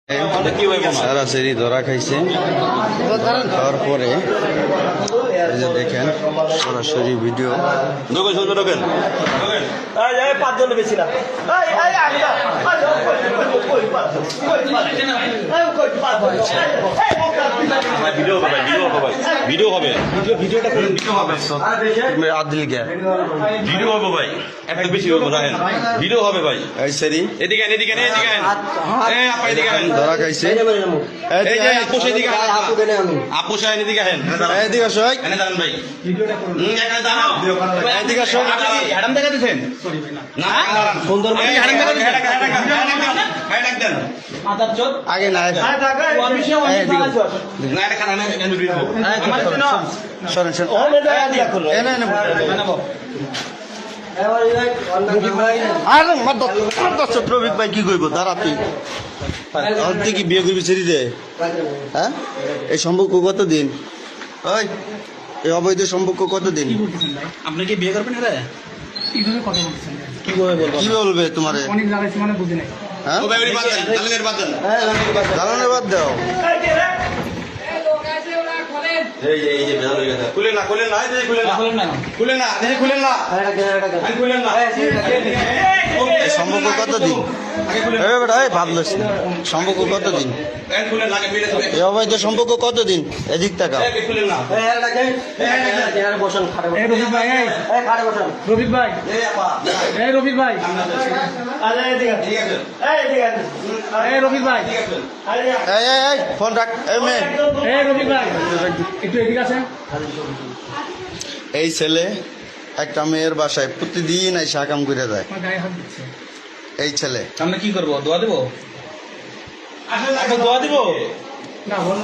সরাসরি ধরা খাইছে, খাওয়ার পরে এই যে দেখেন সরাসরি ভিডিও। পাঁচজন বেশি না ভিডিও হবে আদিল গিয়া ভিডিও হবে ভাই, এত বেশি হবে রাখেন, ভিডিও হবে ভাই। এই সেরি এদিকে আন, এদিকে আন, এদিকে আন, এই আপা এদিকে আন, ধরা খাইছে। এই যে আপু এদিকে আন, আপু সাহেব এদিকে আন, এদিকে আসো, এখানে দাঁড়ান ভাই, এখানে দাঁড়ান, এদিকে আসো। আপনি কি হ্যাডাম দেখা দিচ্ছেন? না দাঁড়ান, সুন্দর করে হ্যাডাম দেখা দিচ্ছেন, হ্যাঁ ডাক দেন, আগে না না এটা খানা না কেন দিব সরেন সরেন। আরে রফিক ভাই কি কইব দাঁড়া তুই তুই কি বিয়ে করবি ছেড়ে দে? হ্যাঁ, এই সম্পর্ক কতদিন? ওই এই অবৈধ সম্পর্ক কতদিন? আপনি কি বিয়ে করবেন? রে কিভাবে কথা বলছেন? কি বলবে তোমারে? অনেক লাগাইছি মানে বুঝি নাই। হ্যাঁ, ও ভাই ওই বাদ দেন, দালালের বাদ দেন, দালানের বাদ দাও। এই যে বেজাল হয়ে গেছে, খুলেন না, খুলেন না, এই খুলেন না, খুলেন না, দেখে খুলেন না, খুলেন না, এই সম্পর্ক কতদিন? ভাবলস সম্পর্ক কতদিন? খুলেন না, আগে বেড়ে যাবে, এই অবৈধ সম্পর্ক কতদিন? এদিক টাকা খুলেন না, এই রফিক ভাই, রফিক ভাই, এই রফিক ভাই, এই রফিক ভাই, এই ফোন রাখ। এই মেয়ে, এই রফিক ভাই, একটু এদিকে আছেন। এই ছেলে একটা মেয়ের বাসায় প্রতিদিন এসে কাম করে যায়। আমার গায়ে হাত দিচ্ছে। এই ছেলে আমরা কি করবো? দোয়া দেবো, দোয়া দিব। না বল